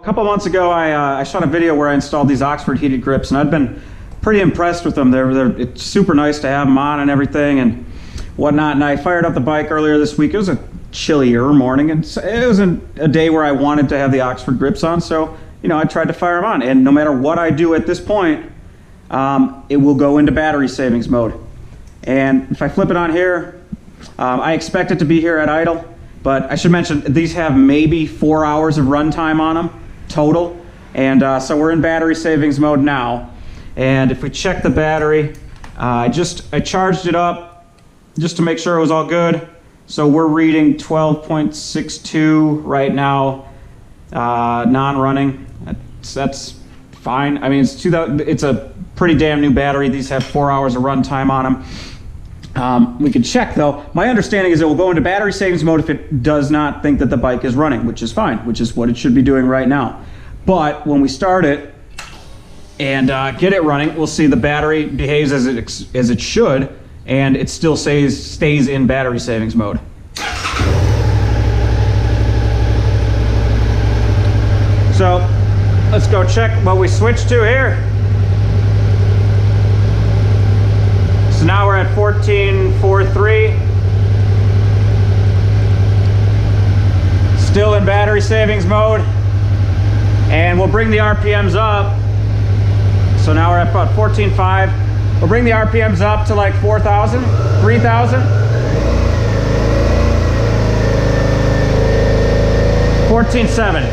A couple months ago, I shot a video where I installed these Oxford heated grips, and I've been pretty impressed with them. It's super nice to have them on and everything and whatnot. And I fired up the bike earlier this week. It was a chillier morning, and it was a day where I wanted to have the Oxford grips on, so I tried to fire them on. And no matter what I do at this point, it will go into battery savings mode. And if I flip it on here, I expect it to be here at idle, but I should mention these have maybe 4 hours of runtime on them total, and so we're in battery savings mode now. And if we check the battery, I charged it up just to make sure it was all good. So we're reading 12.62 right now, non-running. That's fine. I mean, it's a pretty damn new battery. These have 4 hours of runtime on them. We can check though. My understanding is it will go into battery savings mode if it does not think that the bike is running, which is fine, which is what it should be doing right now. But when we start it and get it running, we'll see the battery behaves as it should, and it still stays in battery savings mode. So let's go check what we switched to here. So now we're at 14.43. Still in battery savings mode. And we'll bring the RPMs up. So now we're at about 14.5. We'll bring the RPMs up to like 4,000, 3,000. 14.7.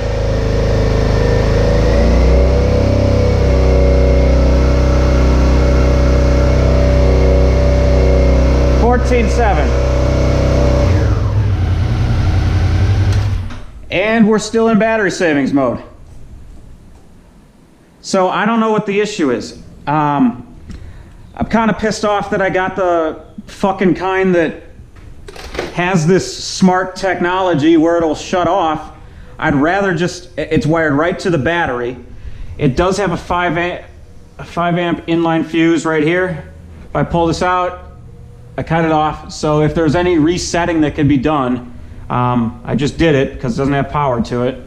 14.7. And we're still in battery savings mode. So I don't know what the issue is. I'm kind of pissed off that I got the fucking kind that has this smart technology where it'll shut off. I'd rather it's wired right to the battery. It does have a 5 amp inline fuse right here. If I pull this out, I cut it off. So if there's any resetting that can be done, I just did it because it doesn't have power to it.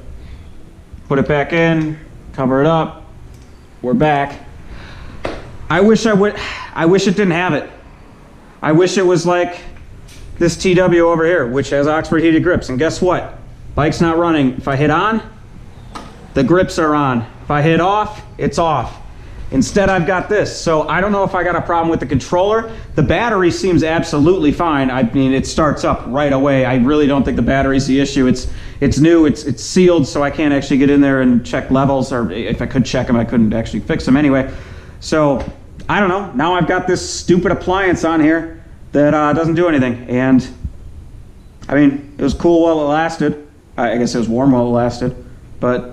Put it back in, cover it up. We're back. I wish it didn't have it. I wish it was like this TW over here, which has Oxford heated grips. And guess what? Bike's not running. If I hit on, the grips are on. If I hit off, it's off. Instead, I've got this. So I don't know if I got a problem with the controller. The battery seems absolutely fine. I mean, it starts up right away. I really don't think the battery's the issue. It's new, it's sealed, so I can't actually get in there and check levels, or if I could check them, I couldn't actually fix them anyway. So I don't know. Now I've got this stupid appliance on here that doesn't do anything. And I mean, it was cool while it lasted. I guess it was warm while it lasted. But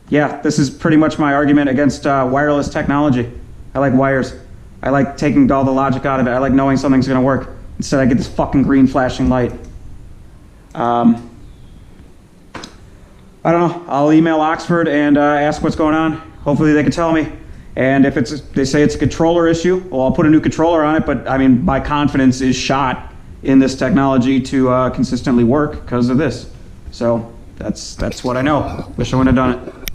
yeah, this is pretty much my argument against wireless technology. I like wires. I like taking all the logic out of it. I like knowing something's gonna work. Instead I get this fucking green flashing light. I don't know. I'll email Oxford and ask what's going on. Hopefully they can tell me. And if they say it's a controller issue, well, I'll put a new controller on it. But I mean, my confidence is shot in this technology to consistently work because of this. So that's what I know. Wish I wouldn't have done it.